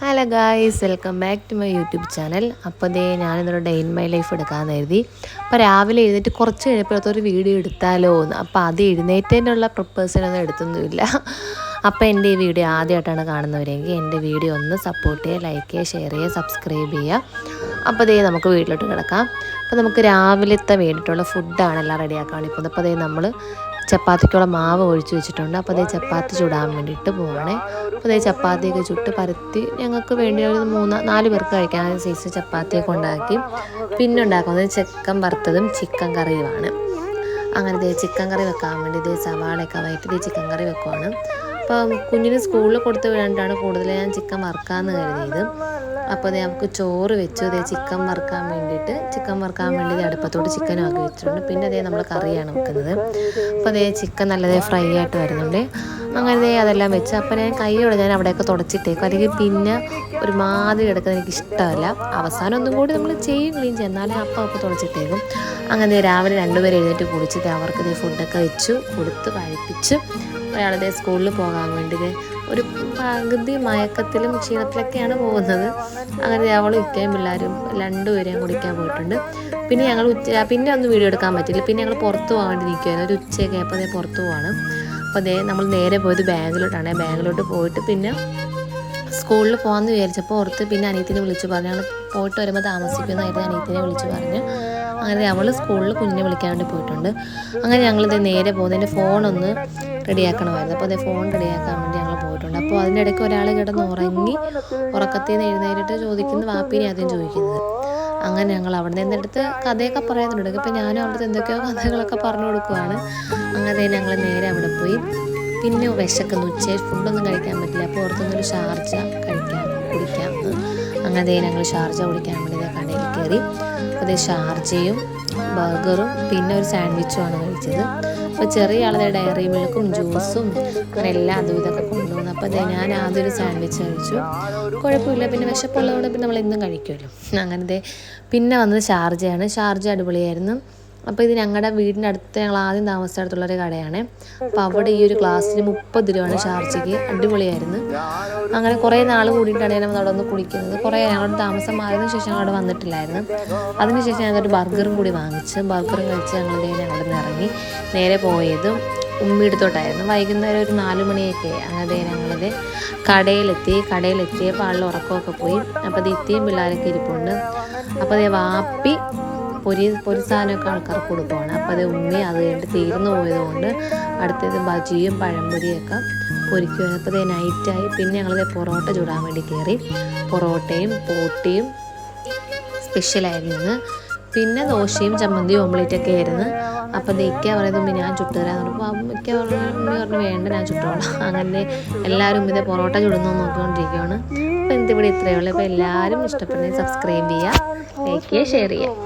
Hello guys, welcome back to my YouTube channel. അപ്പോൾ ഞാനിന്നൊരു day in my life എടുക്കാമെന്ന് കരുതി. അപ്പോൾ രാവിലെ എഴുന്നേറ്റ് കുറച്ച് കഴിഞ്ഞപ്പോഴത്തൊരു വീഡിയോ എടുത്താലോ എന്ന്. അപ്പോൾ അത് എഴുന്നേറ്റതിനുള്ള പ്രിപ്പേഴ്സിനൊന്നും എടുത്തൊന്നുമില്ല. അപ്പോൾ എൻ്റെ ഈ വീഡിയോ ആദ്യമായിട്ടാണ് കാണുന്നവരെങ്കിൽ എൻ്റെ വീഡിയോ ഒന്ന് സപ്പോർട്ട് ചെയ്യുക, ലൈക്ക് ചെയ്യുക, ഷെയർ ചെയ്യുക, സബ്സ്ക്രൈബ് ചെയ്യുക. അപ്പോൾ നമുക്ക് വീട്ടിലോട്ട് കിടക്കാം. അപ്പോൾ നമുക്ക് രാവിലത്തെ വേണ്ടിയിട്ടുള്ള ഫുഡാണ് എല്ലാം റെഡിയാക്കാൻ വേണ്ടി. അപ്പോൾ നമ്മൾ ചപ്പാത്തിക്കുള്ള മാവ് ഒഴിച്ച് വെച്ചിട്ടുണ്ട്. അപ്പോൾ ചപ്പാത്തി ചുടാൻ വേണ്ടിയിട്ട് പോവുകയാണേ. അപ്പോൾ ചപ്പാത്തിയൊക്കെ ചുട്ട് പരത്തി ഞങ്ങൾക്ക് വേണ്ടി ഒരു 3-4 പേർക്ക് കഴിക്കാൻ സൈസ് ചപ്പാത്തിയൊക്കെ ഉണ്ടാക്കി. പിന്നെ ഉണ്ടാക്കുന്നത് ചിക്കൻ വറുത്തതും ചിക്കൻ കറിയുമാണ്. അങ്ങനെ ചിക്കൻ കറി വെക്കാൻ വേണ്ടി സവാളയൊക്കെ വഴറ്റി ചിക്കൻ കറി വെക്കുവാണ്. അപ്പം കുഞ്ഞിന് സ്കൂളിൽ കൊടുത്ത് വിടാണ്ടാണ് കൂടുതൽ ഞാൻ ചിക്കൻ വറുക്കാമെന്ന് കരുതിയത്. അപ്പോൾ നമുക്ക് ചോറ് വെച്ചു. ചിക്കൻ വറുക്കാൻ വേണ്ടി അടുപ്പത്തോട്ട് ചിക്കനും ആക്കി വെച്ചിട്ടുണ്ട്. പിന്നെ നമ്മൾ കറിയാണ് വെക്കുന്നത്. അപ്പോൾ ചിക്കൻ നല്ലതേ ഫ്രൈ ആയിട്ട് വരുന്നുണ്ട്. അങ്ങനെ അതെല്ലാം വെച്ച് അപ്പോൾ ഞാൻ കൈയോടെ അവിടെയൊക്കെ തുടച്ചിട്ടേക്കും. അല്ലെങ്കിൽ പിന്നെ ഒരുമാതിരി കിടക്കുന്നത് എനിക്ക് ഇഷ്ടമല്ല. അവസാനം ഒന്നും കൂടി നമ്മൾ ക്ലീൻ ചെയ്യും, എന്നാലും അപ്പോൾ തുടച്ചിട്ടേക്കും. അങ്ങനെ രാവിലെ 2 പേര് എഴുന്നേറ്റ് കുടിച്ചിട്ട് അവർക്ക് ഫുഡൊക്കെ വെച്ചു കൊടുത്ത് കഴിപ്പിച്ച് ഒരാളെ സ്കൂളിൽ പോകാൻ വേണ്ടി ഒരു പകുതി മയക്കത്തിലും ക്ഷീണത്തിലൊക്കെയാണ് പോകുന്നത്. അങ്ങനെ അവളും ഇക്കയും പിള്ളേരും 2 പേരെയും കുടിക്കാൻ പോയിട്ടുണ്ട്. പിന്നെ ഞങ്ങൾ പിന്നെ ഒന്നും വീഡിയോ എടുക്കാൻ പറ്റില്ല. പിന്നെ ഞങ്ങൾ പുറത്ത് പോകാൻ വേണ്ടി നിൽക്കുമായിരുന്നു. ഒരു ഉച്ചയൊക്കെ അപ്പോൾ പുറത്ത് പോവാണ്. അപ്പോൾ നമ്മൾ നേരെ പോയത് ബാങ്കിലോട്ടാണ്. ബാങ്കിലോട്ട് പോയിട്ട് പിന്നെ സ്കൂളിൽ പോകാമെന്ന് വിചാരിച്ചപ്പോൾ ഓർത്ത് പിന്നെ അനിയത്തിനെ വിളിച്ചു പറഞ്ഞു. ഞങ്ങൾ പോയിട്ട് വരുമ്പോൾ താമസിക്കുന്നതായിരുന്നു. അനിയത്തിനെ വിളിച്ചു പറഞ്ഞു. അങ്ങനെ അവൾ സ്കൂളിൽ കുഞ്ഞിനെ വിളിക്കാൻ വേണ്ടി പോയിട്ടുണ്ട്. അങ്ങനെ ഞങ്ങളിത് നേരെ പോകുന്നതിൻ്റെ ഫോണൊന്ന് റെഡിയാക്കണമായിരുന്നു. അപ്പോൾ ഫോൺ റെഡിയാക്കാൻ വേണ്ടി ഞങ്ങൾ പോയിട്ടുണ്ട്. അപ്പോൾ അതിൻ്റെ ഇടയ്ക്ക് ഒരാൾ കിടന്നുറങ്ങി ഉറക്കത്തിൽ നിന്ന് എഴുന്നേറ്റിട്ട് ചോദിക്കുന്നത് വാപ്പീനെ ആദ്യം ചോദിക്കുന്നത്. അങ്ങനെ ഞങ്ങൾ അവിടെ നിന്നെടുത്ത് കഥയൊക്കെ പറയുന്നുണ്ട്. ഇപ്പോൾ ഞാനും അവിടുത്തെ എന്തൊക്കെയോ കഥകളൊക്കെ പറഞ്ഞു കൊടുക്കുവാണ്. അങ്ങനെ ഞങ്ങൾ നേരെ അവിടെ പോയി. പിന്നെ വിശക്കുന്നു, ഉച്ചയിൽ ഫുഡൊന്നും കഴിക്കാൻ പറ്റില്ല. അപ്പോൾ ഓർത്തുനിന്നൊരു ഷാർജ കുടിക്കാം. അങ്ങനെ ഞങ്ങൾ ഷാർജ കുടിക്കാൻ വേണ്ടി കടയിൽ കയറി. അപ്പോൾ ഷാർജയും ബർഗറും പിന്നെ ഒരു സാൻഡ്വിച്ചുമാണ് കഴിച്ചത്. അപ്പോൾ ചെറിയ ആളുടെ ഡയറി മിൽക്കും ജ്യൂസും അങ്ങനെ എല്ലാം അതും ഇതൊക്കെ കൊണ്ടുവന്നു. അപ്പോൾ ഞാൻ ആദ്യം ഒരു സാൻഡ്വിച്ച് കഴിച്ചു. കുഴപ്പമില്ല, പിന്നെ വിശപ്പുള്ളതുകൊണ്ട് പിന്നെ നമ്മളെന്നും കഴിക്കുമല്ലോ. അങ്ങനെ പിന്നെ വന്നത് ഷാർജയാണ്. ഷാർജ അടിപൊളിയായിരുന്നു. അപ്പോൾ ഇത് ഞങ്ങളുടെ വീടിൻ്റെ അടുത്ത് ഞങ്ങൾ ആദ്യം താമസിച്ചടുത്തുള്ളൊരു കടയാണ്. അപ്പോൾ അവിടെ ഈ ഒരു ഗ്ലാസ്സിന് 30 രൂപയാണ് ഷാർജയ്ക്ക്. അടിപൊളിയായിരുന്നു. അങ്ങനെ കുറേ നാൾ കൂടിയിട്ടാണ് നമ്മൾ അവിടെ ഒന്ന് കുടിക്കുന്നത്. കുറേ ഞങ്ങളുടെ താമസം മാറിയതിനു ശേഷം ഞങ്ങൾ അവിടെ വന്നിട്ടില്ലായിരുന്നു. അതിനുശേഷം ഞങ്ങളൊരു ബർഗറും കൂടി വാങ്ങിച്ച് ബർഗറും കഴിച്ച് അവിടെ നിന്ന് ഇറങ്ങി നേരെ പോയത് ഉമ്മിടത്തോട്ടായിരുന്നു. വൈകുന്നേരം ഒരു 4 മണിയൊക്കെ. അങ്ങനെ ഞങ്ങളത് കടയിലെത്തിയപ്പോൾ ആളുടെ ഉറക്കമൊക്കെ പോയി. അപ്പോൾ ഇത്തിയും പിള്ളേരൊക്കെ ഇരിപ്പുണ്ട്. അപ്പോൾ വാപ്പി പൊരി സാധനമൊക്കെ ആൾക്കാർക്ക് കൊടുക്കുവാണ്. അപ്പോൾ ഉമ്മി അത് കഴിഞ്ഞിട്ട് തീർന്നു പോയതുകൊണ്ട് അടുത്തത് ബജിയും പഴംപൊരിയൊക്കെ പൊരിക്കുകയാണ്. അപ്പോൾ നൈറ്റായി. പിന്നെ ഞങ്ങൾ പൊറോട്ട ചൂടാൻ വേണ്ടി കയറി. പൊറോട്ടയും പോട്ടിയും സ്പെഷ്യലായിരുന്നു. പിന്നെ ദോശയും ചമ്മന്തിയും ഓംലേറ്റൊക്കെ ആയിരുന്നു. അപ്പോൾ ഇക്ക പറയുന്നത് ഉമ്മി ഞാൻ ചുട്ടുതരാന്ന് പറഞ്ഞപ്പോൾ ഇക്ക പറഞ്ഞു വേണ്ട, ഞാൻ ചുട്ടോളാം. അങ്ങനെ എല്ലാവരും പൊറോട്ട ചുടുന്നു നോക്കിക്കൊണ്ടിരിക്കുകയാണ്. അപ്പോൾ ഇവിടെ ഇത്രയേ ഉള്ളൂ. അപ്പോൾ എല്ലാവരും ഇഷ്ടപ്പെടുന്നത് സബ്സ്ക്രൈബ് ചെയ്യുക, ലൈക്ക് ചെയ്യുക, ഷെയർ ചെയ്യുക.